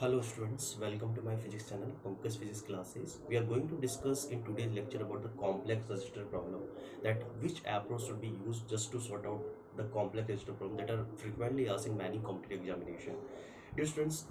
Hello students, welcome to my physics channel, Pankaj Physics Classes. We are going to discuss in today's lecture about the complex resistor problem, that which approach should be used just to sort out the complex resistor problem that are frequently asked in many competitive examination. Dear students,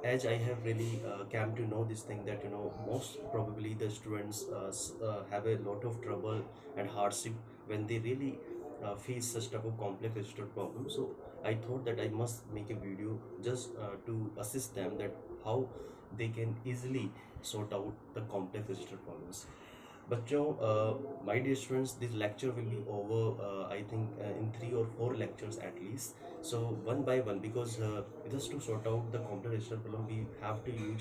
as I have really come to know this thing that most probably the students have a lot of trouble and hardship when they really face such type of complex resistor problem. So I thought that I must make a video just to assist them that how they can easily sort out the complex resistor problems. बच्चों, my dear students, this lecture will be over I think in 3 or 4 lectures at least. So one by one, because just to sort out the complex resistor problem we have to use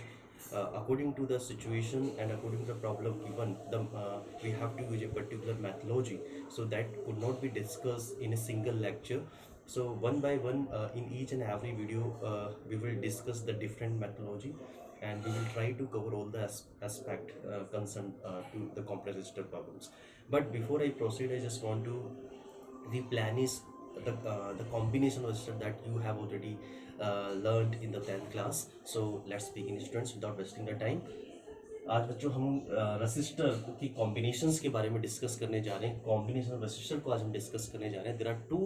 according to the situation and according to the problem given, we have to use a particular methodology, so that could not be discussed in a single lecture. So one by one, in each and every video we will discuss the different methodology, and we will try to cover all the aspect concerned to the complex resistor problems. But before I proceed, I just want to, the plan is the combination of resistor that you have already learned in the 10th class. So let's begin students without wasting the time. आज बच्चों हम resistor की combinations के बारे में discuss करने जा रहे हैं. कॉम्बिनेशन ऑफ रेसिस्टर को आज हम डिस्कस करने जा रहे हैं. There are two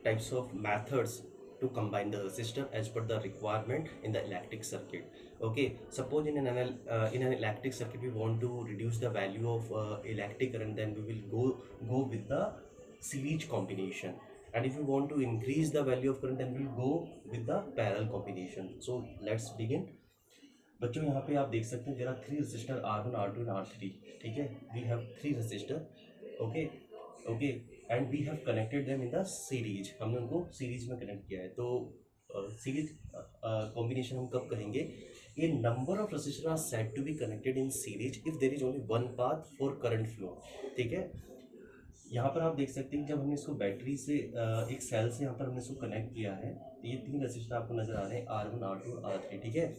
types of methods to combine the resistor as per the requirement in the electric circuit. Okay, suppose in an electric circuit we want to reduce the value of electric current, then we will go with the series combination. And if you want to increase the value of current, then we'll go with the parallel combination. So let's begin. बच्चों यहाँ पे आप देख सकते हैं there are 3 resistor R1, R2 and R3. ठीक है, we have 3 resistor. Okay okay, and we have connected them in the series. हमने उनको सीरीज में कनेक्ट किया है. तो सीरीज कॉम्बिनेशन हम कब करेंगे? A number of resistor are said to be connected in series if there is only one path for current flow. ठीक है, यहाँ पर आप देख सकते हैं जब हमने इसको बैटरी से एक सेल से यहाँ पर हमने इसको कनेक्ट किया है, तो ये 3 रेसिस्टर आपको नजर आ रहे हैं, R1, R2 और R3. ठीक है,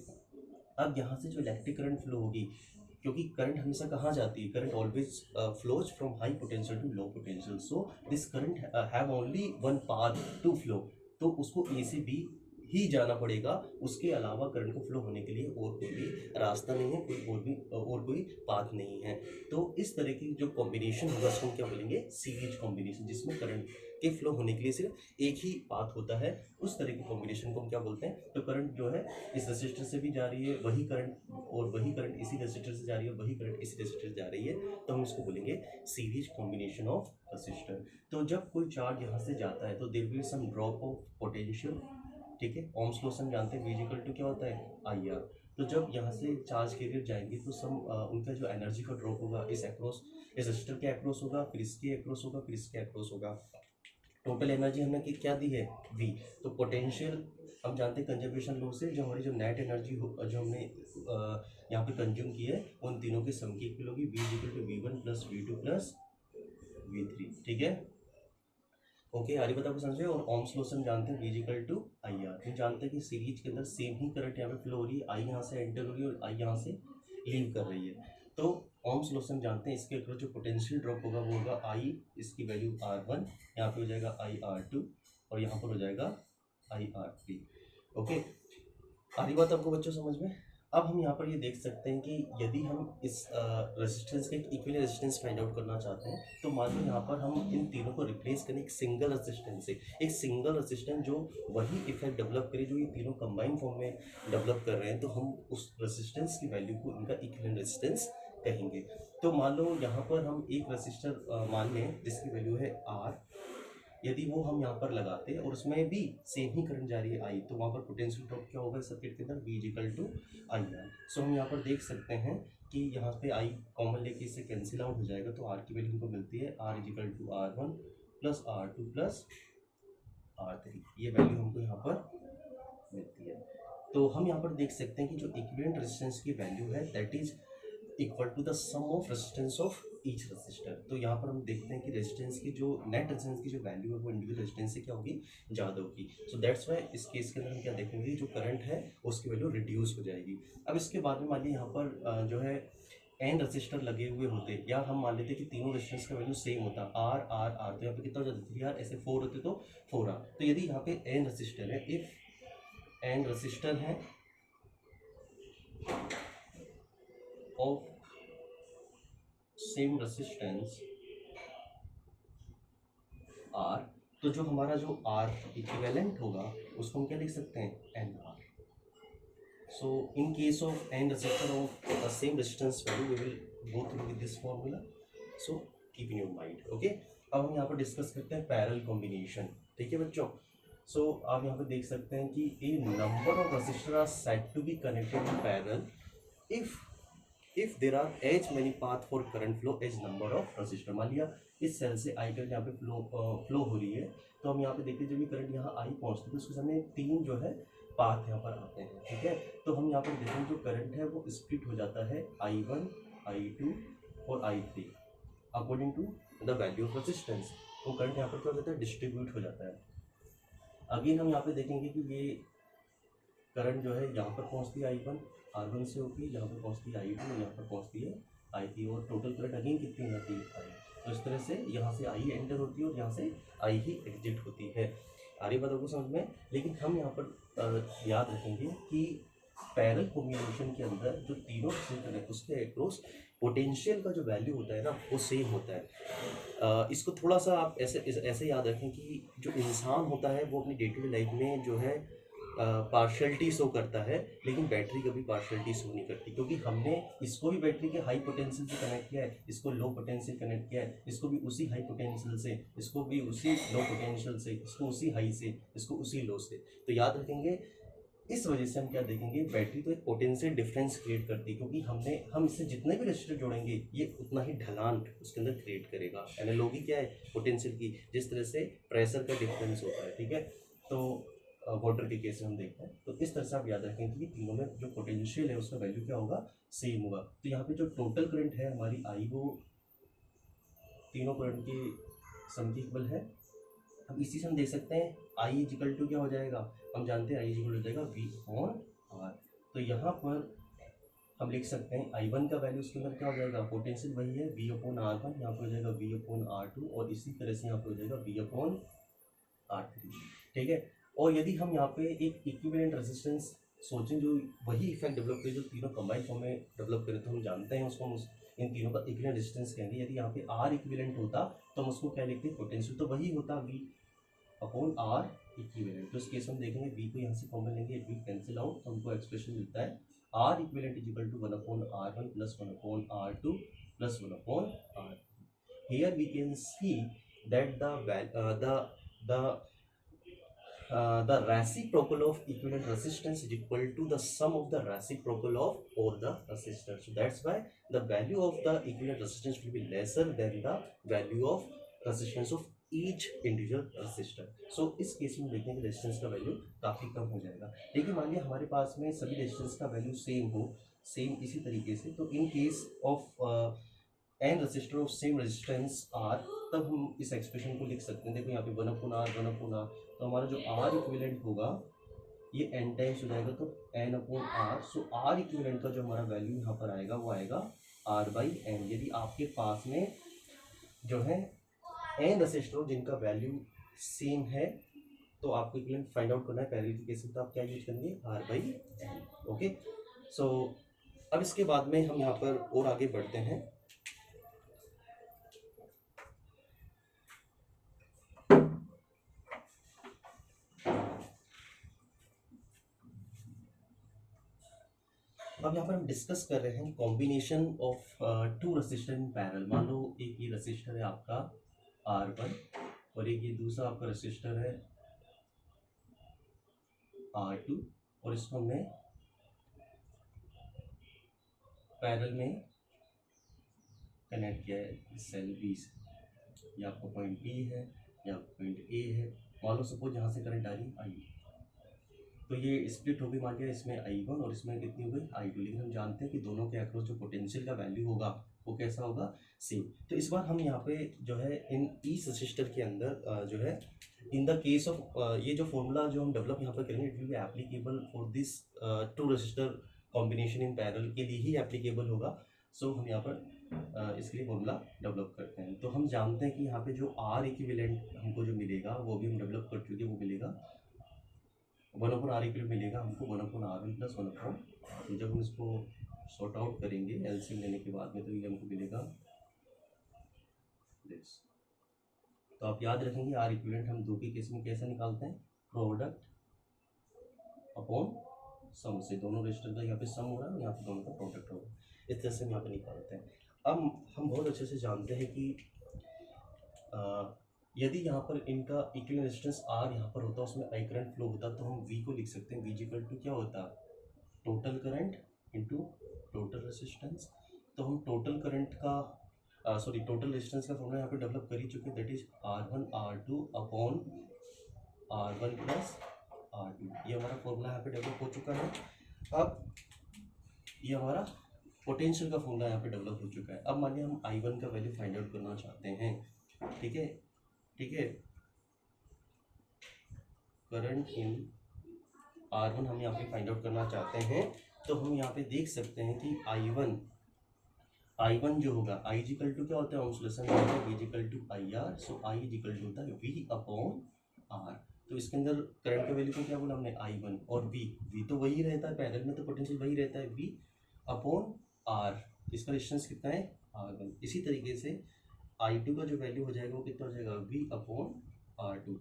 अब यहाँ से जो इलेक्ट्रिक करंट फ्लो होगी, क्योंकि करंट हमेशा कहाँ जाती है, current always flows from high potential to low potential. So this current have only one path to flow. तो उसको ए से बी ही जाना पड़ेगा, उसके अलावा करंट को फ्लो होने के लिए और कोई भी रास्ता नहीं है, और कोई पाथ नहीं है. तो इस तरह की जो कॉम्बिनेशन होगा उसको क्या बोलेंगे? सीरीज कॉम्बिनेशन, जिसमें करंट के फ्लो होने के लिए सिर्फ एक ही पाथ होता है. उस तरह की कॉम्बिनेशन को हम क्या बोलते हैं? तो करंट जो है इस रेसिस्टर से भी जा रही है, वही करंट, और वही करंट इसी रेसिस्टर से जा रही है, वही करंट इसी रेसिस्टर से जा रही है, तो हम इसको बोलेंगे सीरीज कॉम्बिनेशन ऑफ रेसिस्टर. तो जब कोई चार्ज यहाँ से जाता है तो there will be some drop of potential. ठीक है, ओम्स लॉ हम जानते हैं, V इक्वल टू क्या होता है? IR. तो जब यहाँ से चार्ज कैरियर जाएंगे तो उनका जो एनर्जी का ड्रॉप होगा इस रेसिस्टर के अक्रॉस होगा, फिर इसके अक्रॉस होगा, फिर इसके अक्रॉस होगा. टोटल एनर्जी हमने क्या दी है? V. तो पोटेंशियल हम जानते हैं कंजर्वेशन लॉ से, जो हमारी जो नेट एनर्जी जो हमने यहाँ पे कंज्यूम की है, उन तीनों के सम की इक्वल होगी. V equal to V1 plus V2 plus V3. ठीक है, ओके, आगे बता को समझे. और ओम्स लॉ से हम जानते हैं V इक्वल टू IR. हम जानते हैं कि सीरीज के अंदर सेम ही करंट यहाँ पे फ्लो हो रही है, I यहाँ से एंटर हो रही है और I यहाँ से लीव कर रही है. तो ओम्स लॉ से हम जानते हैं इसके अक्रॉस जो पोटेंशियल ड्रॉप होगा वो होगा I, इसकी वैल्यू R1, यहाँ पे हो जाएगा IR2, और यहाँ पर हो जाएगा IR3. ओके, आधी बात आपको बच्चों समझ में? अब हम यहाँ पर ये देख सकते हैं कि यदि हम इस रेजिस्टेंस के इक्विवेलेंट रेजिस्टेंस फाइंड आउट करना चाहते हैं, तो मान लो यहाँ पर हम इन तीनों को रिप्लेस करें एक सिंगल रेजिस्टेंस से. एक सिंगल रेजिस्टेंस जो वही इफेक्ट डेवलप करे जो ये तीनों कंबाइन फॉर्म में डेवलप कर रहे हैं, तो हम उस रेजिस्टेंस की वैल्यू को इनका इक्विवेलेंट रेजिस्टेंस कहेंगे. तो मान लो यहाँ पर हम एक रेजिस्टर मान लें जिसकी वैल्यू है R. यदि वो हम यहाँ पर लगाते हैं और उसमें भी सेम ही करंट जा रही है I, तो वहाँ पर पोटेंशियल ड्रॉप क्या होगा सर्किट के अंदर? V equal to IR. So हम यहाँ पर देख सकते हैं कि यहाँ पे I कॉमन लेके इससे कैंसिल आउट हो जाएगा, तो R की वैल्यू हमको मिलती है R equal to R1 plus R2 plus R3. ये वैल्यू हमको यहाँ पर मिलती है. तो हम यहाँ पर देख सकते हैं कि जो इक्विवेलेंट रेजिस्टेंस की वैल्यू है that is equal to the sum of resistance of each resistor. तो यहाँ पर हम देखते हैं कि रेजिस्टेंस की जो नेट रेजिस्टेंस की जो वैल्यू है वो इंडिविजुअल रेजिस्टेंस से क्या होगी? ज़्यादा होगी. सो दैट्स वाई इस केस के अंदर हम क्या देखेंगे, जो करंट है उसकी वैल्यू रिड्यूस हो जाएगी. अब इसके बाद में मान लीजिए यहाँ पर जो है एन रेजिस्टर लगे हुए होते, या हम मान लेते कि तीनों रेजिस्टेंस का वैल्यू सेम होता, R R R. तो यहाँ पे कितना हो जाता? 3R. ऐसे 4 होते तो 4R. तो यदि यहाँ पे एन रेजिस्टर है, इफ एन रेजिस्टर है ऑफ सेम रेसिस्टेंस आर, तो जो हमारा जो आर इक्विवेलेंट होगा उसको हम क्या लिख सकते हैं, N R. So in case of n resistor of the same resistance value, we will go through with this formula. So keep in your mind. Okay. अब हम यहाँ पर डिस्कस करते हैं पैरेलल कॉम्बिनेशन. ठीक है बच्चों. So आप यहाँ पर देख सकते हैं कि a number of resistors are said to be connected in parallel if there are as many path for current flow as number of resistor. मान लिया इस सेल से आई करंट यहाँ पे फ्लो हो रही है, तो हम यहाँ पे देखते हैं जब भी करंट यहाँ आई पहुँचती है तो उसके सामने तीन जो है पाथ यहाँ पर आते हैं. ठीक है, तो हम यहाँ पर देखेंगे जो करंट है वो स्प्लिट हो जाता है I1, I2 और I3 according to the value of resistance. तो करंट यहाँ पर क्या हो जाता है, डिस्ट्रीब्यूट हो जाता है. अगेन हम यहाँ पे देखेंगे कि ये करंट जो है यहाँ पर पहुँचती है I1 R1 से होती है, यहाँ पर पहुँचती है I2 और यहाँ पर पहुँचती है I3 और टोटल करंट अगेन कितनी आती है I. तो इस तरह से यहाँ से I एंटर होती है और यहाँ से I ही एग्जिट होती है. आ रही बात आपको समझ में. लेकिन हम यहाँ पर याद रखेंगे कि पैरेलल कॉम्बिनेशन के अंदर जो तीनों रेजिस्टर है उसके अक्रॉस पोटेंशियल का जो वैल्यू होता है ना वो सेम होता है. इसको थोड़ा सा आप ऐसे याद रखें कि जो इंसान होता है वो अपनी डे टू डे लाइफ में जो है पार्शलिटी शो करता है, लेकिन बैटरी कभी पार्शलिटी शो नहीं करती, क्योंकि हमने इसको भी बैटरी के हाई पोटेंशियल से कनेक्ट किया है, इसको लो पोटेंशियल कनेक्ट किया है, इसको भी उसी हाई पोटेंशियल से, इसको भी उसी लो पोटेंशियल से, इसको उसी हाई से, इसको उसी लो से. तो याद रखेंगे इस वजह से हम क्या देखेंगे, बैटरी तो एक पोटेंशियल डिफरेंस क्रिएट करती है, क्योंकि हम इससे जितने भी रेजिस्टर जोड़ेंगे ये उतना ही ढलान उसके अंदर क्रिएट करेगा. एनालॉगी क्या है, पोटेंशियल की, जिस तरह से प्रेशर का डिफरेंस होता है. ठीक है, तो वाटर के केस में हम देखते हैं. तो इस तरह से आप याद रखें कि तीनों में जो पोटेंशियल है उसका वैल्यू क्या होगा, सेम होगा. तो यहाँ पे जो टोटल करंट है हमारी आई वो तीनों करंट के सम के इक्वल है. अब इसी से हम देख सकते हैं आई इक्वल टू क्या हो जाएगा, हम जानते हैं आई इक्वल हो जाएगा वी अपॉन आर. तो यहाँ पर हम लिख सकते हैं I1 का वैल्यू उसके अंदर क्या हो जाएगा, पोटेंशियल वही है V अपॉन R1, यहाँ पर हो जाएगा V अपॉन R2 और इसी तरह से यहाँ पर हो जाएगा V अपॉन R3. ठीक है, और यदि हम यहाँ पे एक इक्विवेलेंट रेजिस्टेंस सोचें जो वही इफेक्ट डेवलप करे जो तीनों कंबाइन फॉर्म में डेवलप करे, तो हम जानते हैं उसको हम इन तीनों का इक्विवेलेंट रेजिस्टेंस कहेंगे. यदि यहाँ पे R इक्विवेलेंट होता तो हम उसको क्या लिखते हैं, पोटेंशियल तो वही होता V अपॉन R इक्विवेलेंट. तो इस केस में देखेंगे V को यहाँ से कॉमन लेंगे, V कैंसिल आउट, तो हमको एक्सप्रेशन मिलता है R equivalent is equal to 1 upon R1 plus 1 upon R2 plus 1 upon R. Here we can see that the reciprocal of equivalent resistance is equal to the sum of the reciprocal of all the resistors. So that's why the value of the equivalent resistance will be lesser than the value of resistance of each individual resistor. So इस case में देखेंगे resistance का value काफ़ी कम हो जाएगा. लेकिन मान लिया हमारे पास में सभी रेजिस्टेंस का वैल्यू सेम हो, सेम इसी तरीके से, तो in case of N resistor of same resistance R, तब हम इस एक्सप्रेशन को लिख सकते हैं. देखो यहाँ पे 1 अपॉन आर, 1 अपॉन आर, तो हमारा जो आर इक्विवेलेंट होगा ये एन टाइम्स हो जाएगा, तो N upon R. So R equivalent का जो हमारा वैल्यू यहाँ पर आएगा वो आएगा आर बाई एन. यदि आपके पास में जो है एन रेजिस्टर जिनका वैल्यू सेम है तो आपको इक्विवेलेंट फाइंड आउट करना है पैरेलल के केस में, तो आप क्या यूज करेंगे, आर बाई एन. ओके, सो अब इसके बाद में हम यहाँ पर और आगे बढ़ते हैं. अब यहाँ पर हम डिस्कस कर रहे हैं combination of two resistor in parallel. मान लो एक ये रेजिस्टर है आपका R1 और एक ये दूसरा आपका रेजिस्टर है R2 और इसको हमने पैरेलल में कनेक्ट किया है सेल B से. ये आपका पॉइंट B है, ये आपका पॉइंट A है. मान लो सपोज यहाँ से करंट आ रही I, तो ये स्प्लिट हो गई, मान लिया इसमें I1 और इसमें कितनी हो गई I2. लेकिन हम जानते हैं कि दोनों के अक्रॉस जो पोटेंशियल का वैल्यू होगा वो कैसा होगा, सेम. तो इस बार हम यहाँ पे जो है इन ईच रेजिस्टर के अंदर जो है इन द केस ऑफ ये जो फॉर्मूला जो हम डेवलप यहाँ पर करेंगे it will be applicable for this two resistor combination in parallel के लिए ही एप्लीकेबल होगा. सो हम यहाँ पर इसके लिए फॉर्मूला डेवलप करते हैं. तो हम जानते हैं कि यहाँ पे जो आर इक्विवेलेंट हमको जो मिलेगा वो भी हम डेवलप कर चुके, वो मिलेगा 1 अपॉन आर इक्विवेलेंट मिलेगा हमको 1 अपॉन R1 प्लस 1 अपॉन तो जब हम इसको सॉर्ट आउट करेंगे एलसीएम लेने के बाद में तो ये हमको मिलेगा दिस। तो आप याद रखेंगे आर इक्विवेलेंट हम दो के केस में कैसे निकालते हैं, प्रोडक्ट अपॉन सम से, दोनों रजिस्टर का यहाँ पे सम हो रहा है, यहाँ पे दोनों का प्रोडक्ट हो रहा है, इस तरह से हम यहाँ पे निकालते हैं। अब हम बहुत अच्छे से जानते हैं कि यदि यहाँ पर इनका इक्विवेलेंट रेजिस्टेंस आर यहाँ पर होता, उसमें आई करंट फ्लो होता, तो हम वी को लिख सकते हैं, वी इक्वल टू क्या होता, total current into total resistance. तो हम टोटल करंट का टोटल रेजिस्टेंस का फॉर्मूला यहाँ पे डेवलप कर ही चुके हैं, that is R1 R2 upon R1 plus R2। ये हमारा फॉर्मूला यहाँ पे डेवलप हो चुका है। अब ये हमारा पोटेंशियल का फॉर्मूला यहाँ पे डेवलप हो चुका है। अब मानिए हम I1 का वैल्यू फाइंड आउट करना चाहते हैं, ठीक है, ठीक है, करंट इन R1 हम यहाँ पे फाइंड आउट करना चाहते हैं। तो हम यहाँ पे देख सकते हैं कि I1 जो होगा, I इक्वल टू क्या होता है, ओम्स लॉ में होता है V equal to IR, so I equal to होता है V अपॉन R। तो इसके अंदर करंट का वैल्यू को क्या बोला हमने, I1, और V तो वही रहता है, पैरेलल में तो पोटेंशियल वही रहता है, V अपॉन R। इसका रेजिस्टेंस कितना है, R1। इसी तरीके से I2 का जो वैल्यू हो जाएगा वो कितना हो जाएगा, V अपॉन R2,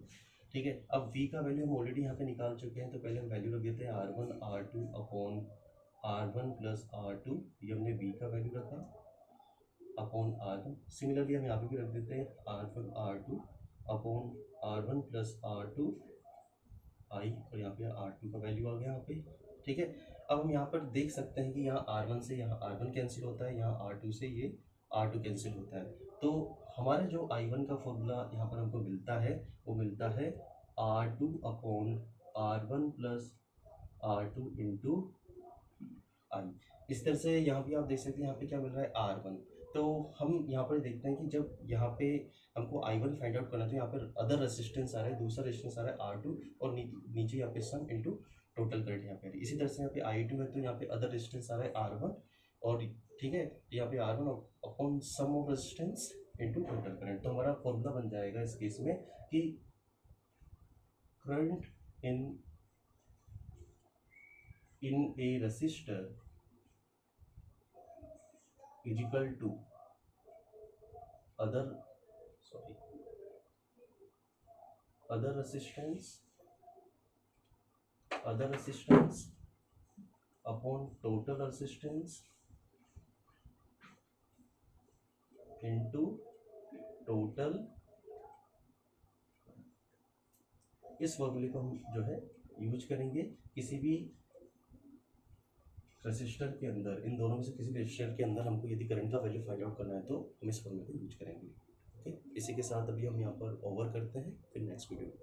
ठीक है। अब V का वैल्यू हम ऑलरेडी यहाँ पे निकाल चुके हैं, तो पहले हम वैल्यू रख देते हैं R1 R2 upon R1 plus R2, ये हमने V का वैल्यू रखा अपॉन R1। सिमिलरली हम यहाँ पे भी रख देते हैं R1 R2 upon R1 plus R2 I, और यहाँ पे R2 का वैल्यू आ गया यहाँ पे, ठीक है। अब हम यहाँ पर देख सकते हैं कि यहाँ R1 से यहाँ R1 कैंसिल होता है, यहाँ R2 से ये R2 कैंसिल होता है। तो हमारा जो I1 का फॉर्मूला यहाँ पर हमको मिलता है, वो मिलता है R2 upon R1 plus R2 into I। इस तरह से यहाँ भी आप देख सकते हैं, यहाँ पे क्या मिल रहा है, R1। तो हम यहाँ पर देखते हैं कि जब यहाँ पे हमको I1 फाइंड आउट करना है, तो यहाँ पर अदर रेजिस्टेंस आ रहा है, दूसरा रेजिस्टेंस आ रहा है R2, और नीचे यहाँ पे सम इनटू टोटल करंट यहाँ पे। इसी तरह से यहाँ पे I2 है, तो यहाँ पे अदर रेजिस्टेंस आ रहा है R1, और ठीक है, यहाँ पे R1 upon sum of resistance into total current. तो हमारा फॉर्मूला बन जाएगा इस केस में कि current in a resistor is equal to other resistance upon total resistance into total। इस फॉर्मूले को हम जो है यूज करेंगे किसी भी रेसिस्टर के अंदर, इन दोनों में से किसी भी रेसिस्टर के अंदर हमको यदि करंट का वैल्यू फाइंड आउट करना है तो हम इस फॉर्मूले को यूज करेंगे। ओके, इसी के साथ अभी हम यहाँ पर ओवर करते हैं, फिर नेक्स्ट वीडियो में